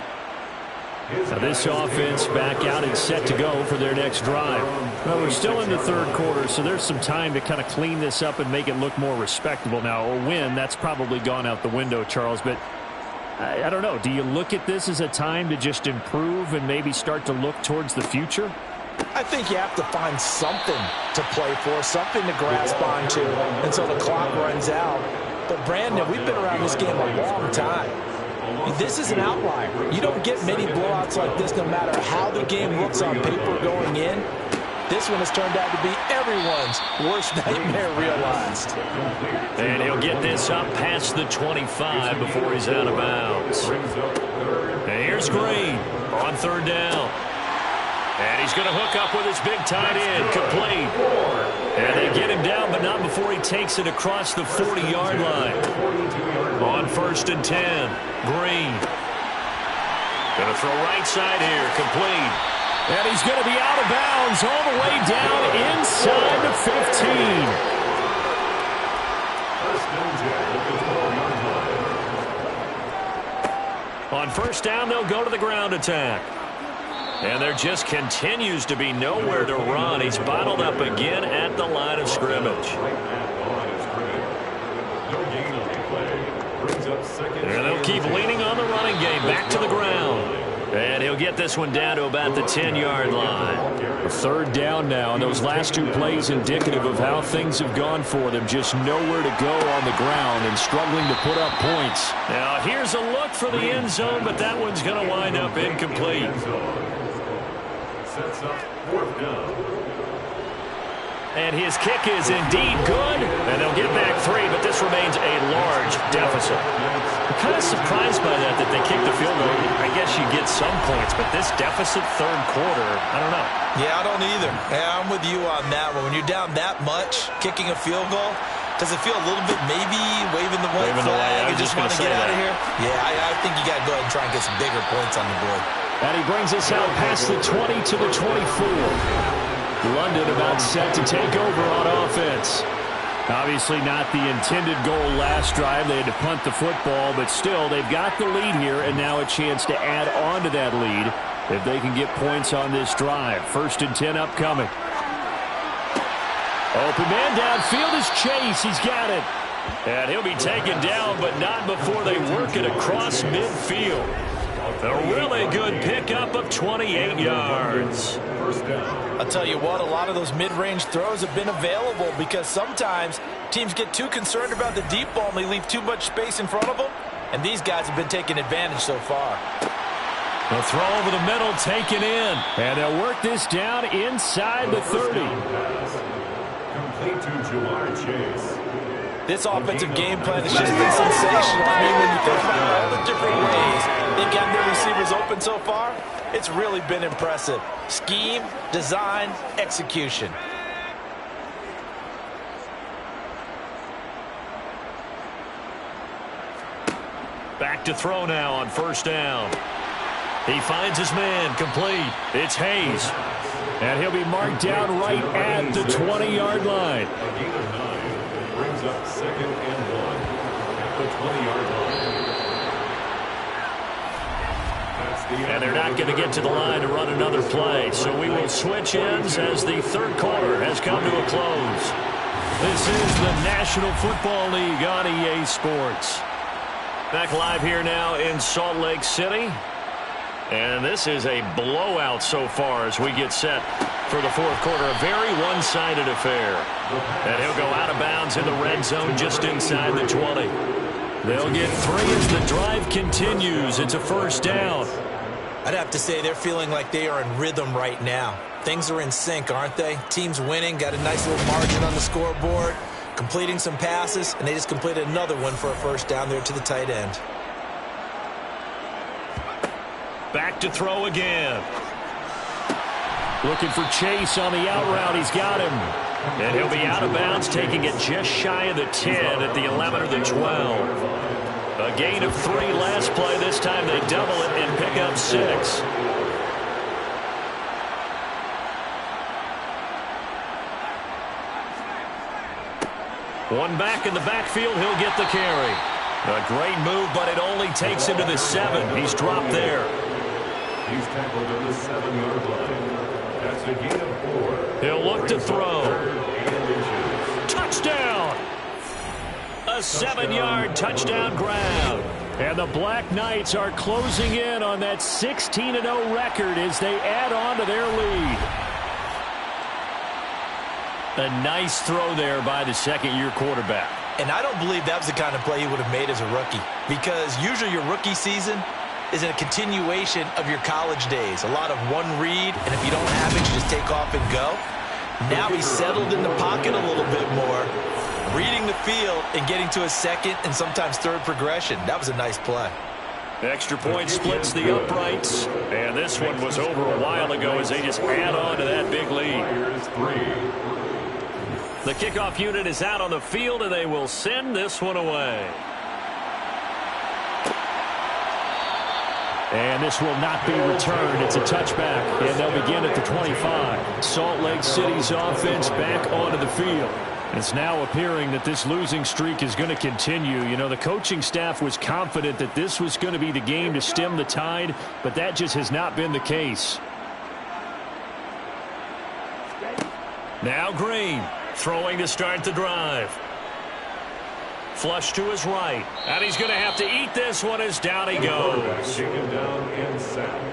Now this offense back out and set to go for their next drive. Well, we're still in the 3rd quarter, so there's some time to kind of clean this up and make it look more respectable. Now, a win, that's probably gone out the window, Charles, but I don't know. Do you look at this as a time to just improve and maybe start to look towards the future? I think you have to find something to play for, something to grasp onto until the clock runs out. But, Brandon, we've been around this game a long time. This is an outlier. You don't get many blowouts like this no matter how the game looks on paper going in. This one has turned out to be everyone's worst nightmare realized. And he'll get this up past the 25 before he's out of bounds. And here's Green on 3rd down. And he's going to hook up with his big tight end, complete. And they get him down, but not before he takes it across the 40-yard line. On 1st and 10, Green. Going to throw right side here, complete. And he's going to be out of bounds all the way down inside the 15. On 1st down, they'll go to the ground attack. And there just continues to be nowhere to run. He's bottled up again at the line of scrimmage. And they'll keep leaning on the running game. Back to the ground. And he'll get this one down to about the 10-yard line. A 3rd down now, and those last 2 plays indicative of how things have gone for them. Just nowhere to go on the ground and struggling to put up points. Now here's a look for the end zone, but that one's going to wind up incomplete. Sets up 4th down. And his kick is indeed good. And they'll get back 3, but this remains a large deficit. I'm kind of surprised by that they kicked the field goal. I guess you get some points, but this deficit 3rd quarter, I don't know. Yeah, I don't either. Yeah, I'm with you on that one. When you're down that much, kicking a field goal, does it feel a little bit maybe waving the white flag and just want to get out of here? Yeah, I think you got to go ahead and try and get some bigger points on the board. And he brings us out past the 20 to the 24. London about set to take over on offense. Obviously not the intended goal last drive. They had to punt the football, but still, they've got the lead here, and now a chance to add on to that lead if they can get points on this drive. 1st and 10 upcoming. Open man downfield is Chase. He's got it. And he'll be taken down, but not before they work it across midfield. A really good pickup of 28 yards. I'll tell you what, a lot of those mid-range throws have been available because sometimes teams get too concerned about the deep ball and they leave too much space in front of them, and these guys have been taking advantage so far. The throw over the middle taken in, and they'll work this down inside the 30. Complete to Ja'Marr Chase. This offensive game plan has just been sensational. I mean, when you think about all the different ways they've gotten their receivers open so far, it's really been impressive. Scheme, design, execution. Back to throw now on 1st down. He finds his man, complete. It's Hayes. And he'll be marked down right at the 20-yard line. A gain of 9 brings up 2nd and 1 at the 20-yard line. And they're not going to get to the line to run another play, so we will switch ends as the 3rd quarter has come to a close. This is the National Football League on EA Sports. Back live here now in Salt Lake City. And this is a blowout so far as we get set for the 4th quarter. A very one-sided affair. And he'll go out of bounds in the red zone just inside the 20. They'll get 3 as the drive continues. It's a 1st down. I'd have to say they're feeling like they are in rhythm right now. Things are in sync, aren't they? Team's winning, got a nice little margin on the scoreboard, completing some passes, and they just completed another one for a 1st down there to the tight end. Back to throw again. Looking for Chase on the out route. He's got him. And he'll be out of bounds, taking it just shy of the 10 at the 11 or the 12. A gain of 3 last play. This time they double it and pick up 6. One back in the backfield. He'll get the carry. A great move, but it only takes him to the 7. He's dropped there. He's tackled on the 7-yard line. That's a gain of 4. He'll look to throw. Touchdown! A 7-yard touchdown grab. And the Black Knights are closing in on that 16-0 record as they add on to their lead. A nice throw there by the 2nd-year quarterback. And I don't believe that was the kind of play he would have made as a rookie, because usually your rookie season is a continuation of your college days. A lot of one read, and if you don't have it, you just take off and go. Now he's settled in the pocket a little bit more, reading the field and getting to a 2nd and sometimes 3rd progression. That was a nice play. Extra point splits the uprights. And this one was over a while ago as they just add on to that big lead. The kickoff unit is out on the field, and they will send this one away. And this will not be returned. It's a touchback, and they'll begin at the 25. Salt Lake City's offense back onto the field. It's now appearing that this losing streak is going to continue. You know, the coaching staff was confident that this was going to be the game to stem the tide, but that just has not been the case. Now Green, throwing to start the drive. Flush to his right, and he's going to have to eat this one as down he goes. Taken down and sacked.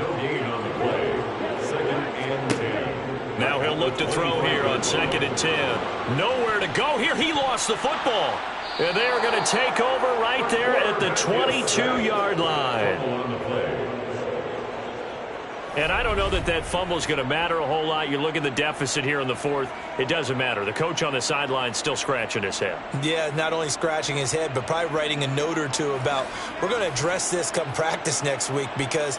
No gain on the play. 2nd and 10. Now he'll look to throw here on 2nd and 10. Nowhere to go here. He lost the football. And they're going to take over right there at the 22-yard line. On the play. And I don't know that that fumble is going to matter a whole lot. You look at the deficit here in the 4th. It doesn't matter. The coach on the sideline still scratching his head. Yeah, not only scratching his head, but probably writing a note or two about we're going to address this come practice next week, because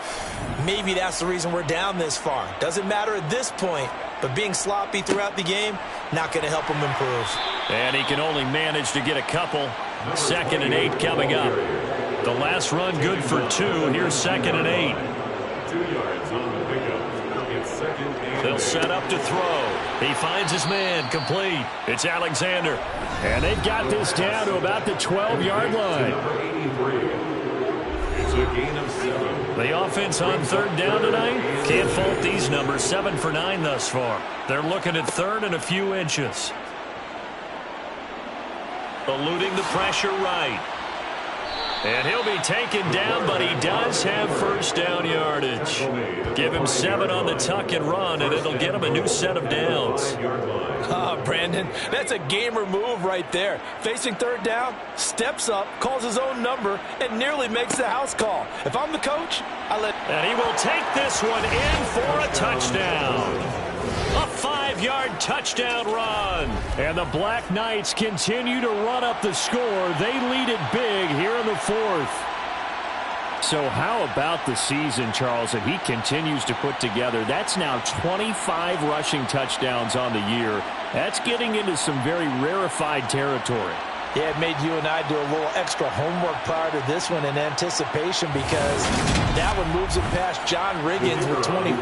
maybe that's the reason we're down this far. Doesn't matter at this point, but being sloppy throughout the game, not going to help him improve. And he can only manage to get a couple. 2nd and 8 coming up. The last run good for 2. Here's 2nd and 8. 2 yards on the pickup. It's 2nd and They'll set up to throw. He finds his man, complete. It's Alexander. And they've got this down to about the 12-yard line. Number 83. It's a gain of 7. The offense on third down tonight. Can't fault these numbers. 7 for 9 thus far. They're looking at third and a few inches. Eluding the pressure right. And he'll be taken down, but he does have first down yardage. Give him 7 on the tuck and run, and it'll get him a new set of downs. Brandon, that's a gamer move right there. Facing third down, steps up, calls his own number, and nearly makes the house call. If I'm the coach, And he will take this one in for a touchdown. A 5-yard touchdown run. And the Black Knights continue to run up the score. They lead it big here in the fourth. So how about the season, Charles, that he continues to put together? That's now 25 rushing touchdowns on the year. That's getting into some very rarefied territory. Yeah, it made you and I do a little extra homework prior to this one in anticipation, because that one moves it past John Riggins with 24.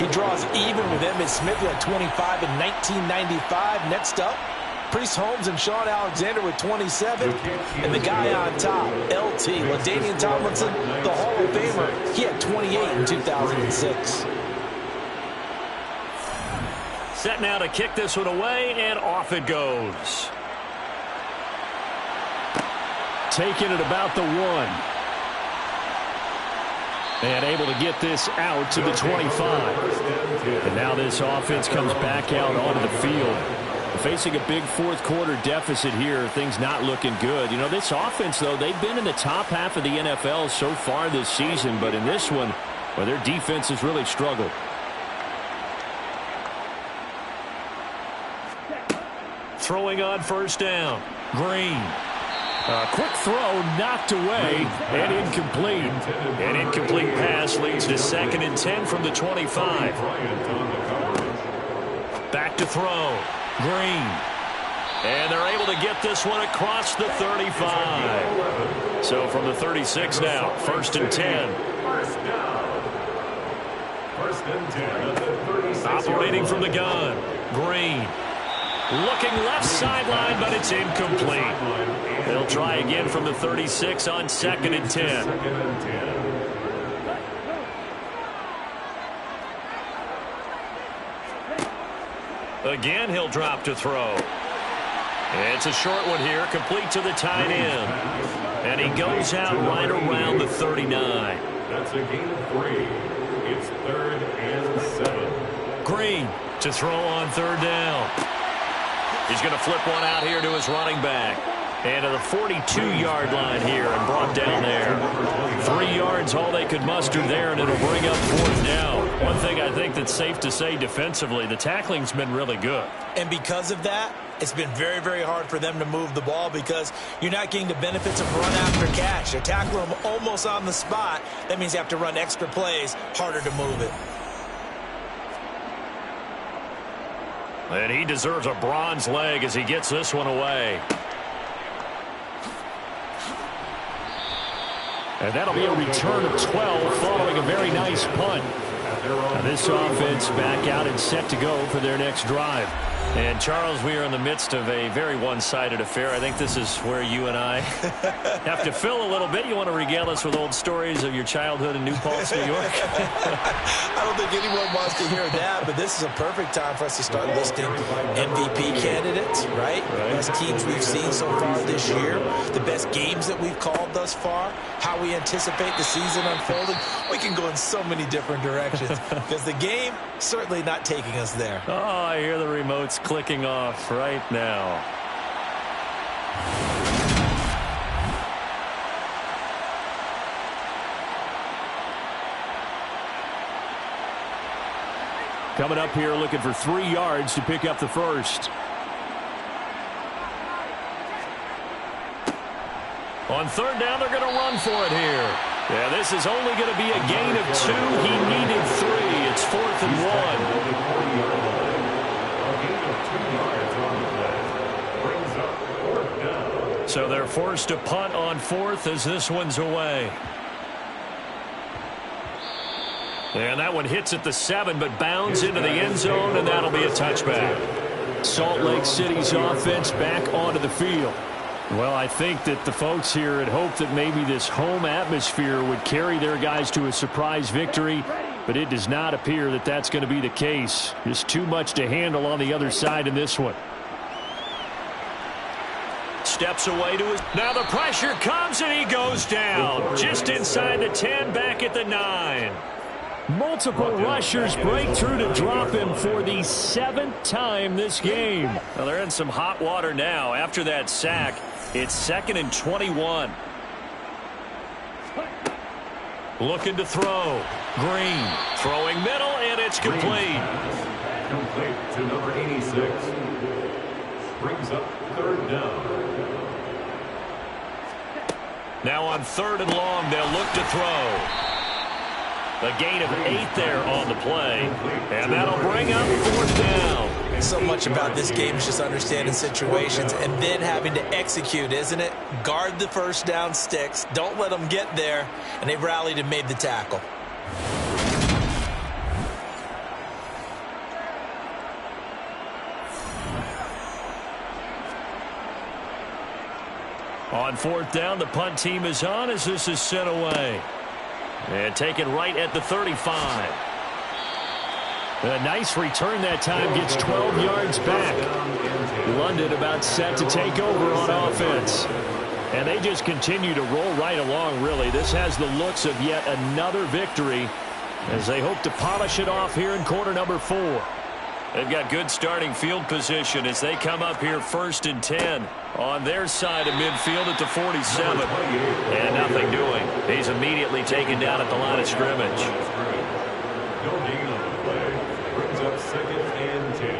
He draws even with Emmitt Smith who had 25 in 1995. Next up, Priest Holmes and Sean Alexander with 27. And the guy on top, LT, LaDainian Tomlinson, the Hall of Famer, he had 28 in 2006. Set now to kick this one away, and off it goes. Taking it about the 1. And able to get this out to the 25. And now this offense comes back out onto the field. Facing a big fourth quarter deficit here, things not looking good. You know, this offense, though, they've been in the top half of the NFL so far this season. But in this one, well, their defense has really struggled. Throwing on first down. Green. A quick throw knocked away and incomplete. An incomplete pass leads to 2nd and 10 from the 25. Back to throw. Green. And they're able to get this one across the 35. So from the 36 now, 1st and 10. Operating from the gun. Green. Looking left sideline, but it's incomplete. They'll try again from the 36 on 2nd and 10. Again, he'll drop to throw. It's a short one here, complete to the tight end. And he goes out right around the 39. That's a gain of 3. It's 3rd and 7. Green to throw on 3rd down. He's going to flip one out here to his running back. And to the 42-yard line here and brought down there. 3 yards, all they could muster there, and it'll bring up 4th down. One thing I think that's safe to say defensively, the tackling's been really good. And because of that, it's been very, very hard for them to move the ball, because you're not getting the benefits of run after catch. They're tackling them almost on the spot. That means you have to run extra plays, harder to move it. And he deserves a bronze leg as he gets this one away. And that'll be a return of 12 following a very nice punt. Now this offense back out and set to go for their next drive. And, Charles, we are in the midst of a very one-sided affair. I think this is where you and I have to fill a little bit. You want to regale us with old stories of your childhood in New Paltz, New York? I don't think anyone wants to hear that, but this is a perfect time for us to start listing MVP candidates, right? Best teams we've seen so far this year, the best games that we've called thus far, how we anticipate the season unfolding. We can go in so many different directions because the game certainly not taking us there. Oh, I hear the remotes clicking off right now. Coming up here looking for 3 yards to pick up the first. On 3rd down, they're going to run for it here. Yeah, this is only going to be a gain of 2. He needed 3. It's 4th and 1. So they're forced to punt on 4th as this one's away. And that one hits at the 7, but bounds into the end zone, and that'll be a touchback. Salt Lake City's offense back onto the field. Well, I think that the folks here had hoped that maybe this home atmosphere would carry their guys to a surprise victory, but it does not appear that that's going to be the case. Just too much to handle on the other side in this one. Steps away to his... Now the pressure comes, and he goes down. Just inside the 10, back at the 9. Multiple rushers break through to drop him for the 7th time this game. Well, they're in some hot water now. After that sack, it's 2nd and 21. Looking to throw. Green throwing middle, and it's complete. Complete to number 86. Brings up 3rd down. Now on 3rd and long, they'll look to throw. A gain of 8 there on the play, and that'll bring up 4th down. So much about this game is just understanding situations and then having to execute, isn't it? Guard the first down sticks. Don't let them get there, and they rallied and made the tackle. On 4th down, the punt team is on as this is sent away. And taken right at the 35. A nice return that time, gets 12 yards back. London about set to take over on offense. And they just continue to roll right along, really. This has the looks of yet another victory as they hope to polish it off here in quarter number 4. They've got good starting field position as they come up here 1st and 10 on their side of midfield at the 47. And nothing doing. He's immediately taken down at the line of scrimmage. No gain on the play. Brings up 2nd and 10.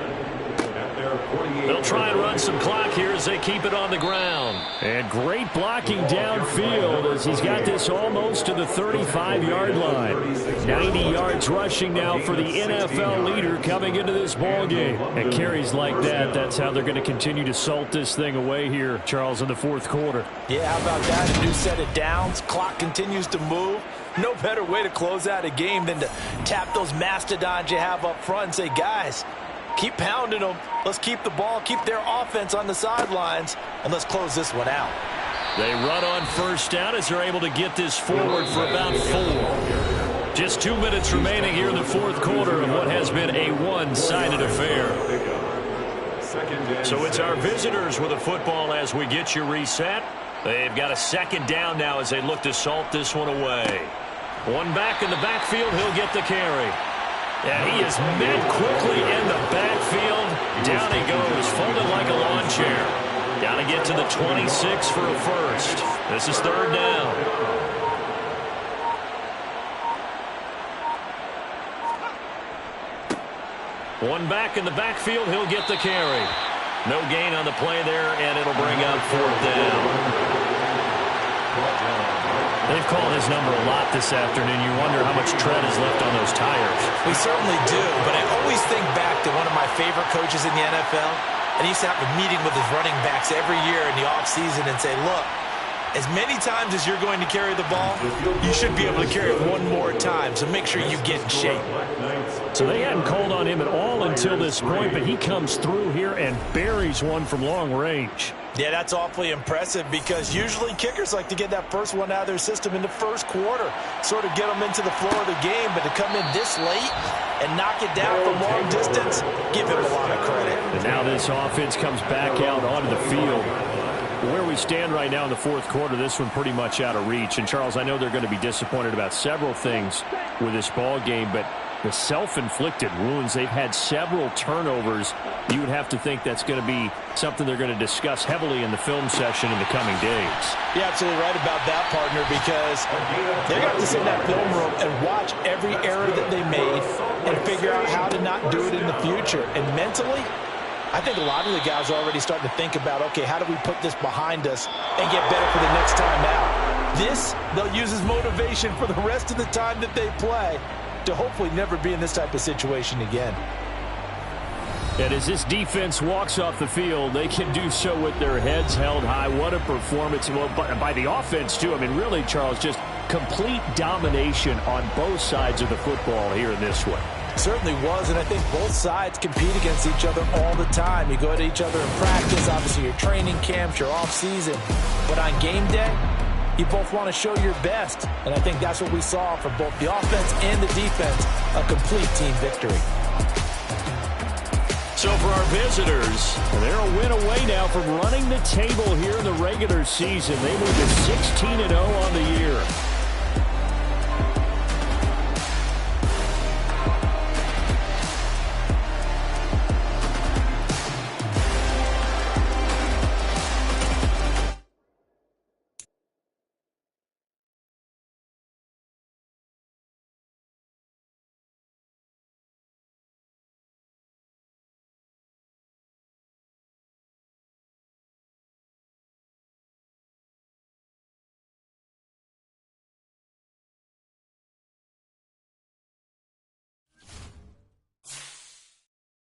At their 48. They'll try and run some clock here as they keep it on the ground. And great blocking downfield as he's got this almost to the 35-yard line. 90 yards rushing now for the NFL leader coming into this ball game. And carries like that, that's how they're going to continue to salt this thing away here, Charles, in the 4th quarter. Yeah, how about that? A new set of downs. Clock continues to move. No better way to close out a game than to tap those mastodons you have up front and say, guys, keep pounding them. Let's keep the ball, keep their offense on the sidelines, and let's close this one out. They run on 1st down as they're able to get this forward for about 4. Just 2 minutes remaining here in the 4th quarter of what has been a one-sided affair. So it's our visitors with a football as we get you reset. They've got a 2nd down now as they look to salt this one away. One back in the backfield, he'll get the carry. And he is met quickly in the backfield. Down he goes, folded like a lawn chair. Got to get to the 26 for a first. This is 3rd down. One back in the backfield, he'll get the carry. No gain on the play there, and it'll bring up 4th down. They've called his number a lot this afternoon. You wonder how much tread is left on those tires. We certainly do, but I always think back to one of my favorite coaches in the NFL, and he used to have a meeting with his running backs every year in the offseason and say, look, as many times as you're going to carry the ball, you should be able to carry it one more time, so make sure you get in shape. So they hadn't called on him at all until this point, but he comes through here and buries one from long range. Yeah, that's awfully impressive because usually kickers like to get that first one out of their system in the 1st quarter, sort of get them into the flow of the game, but to come in this late and knock it down from long distance, give him a lot of credit. And now this offense comes back out onto the field. Where we stand right now in the 4th quarter, this one pretty much out of reach. And, Charles, I know they're going to be disappointed about several things with this ball game, but the self-inflicted wounds, they've had several turnovers. You would have to think that's going to be something they're going to discuss heavily in the film session in the coming days. You're absolutely right about that, partner, because they're going to have to sit in that film room and watch every error that they made and figure out how to not do it in the future. And mentally, I think a lot of the guys are already starting to think about, okay, how do we put this behind us and get better for the next time out? This, they'll use as motivation for the rest of the time that they play to hopefully never be in this type of situation again. And as this defense walks off the field, they can do so with their heads held high. What a performance by the offense, too. I mean, really, Charles, just complete domination on both sides of the football here in this one. Certainly was, and I think both sides compete against each other all the time. You go to each other in practice, obviously your training camps, your off-season. But on game day, you both want to show your best. And I think that's what we saw from both the offense and the defense, a complete team victory. So for our visitors, they're a win away now from running the table here in the regular season. They move to 16-0 on the year.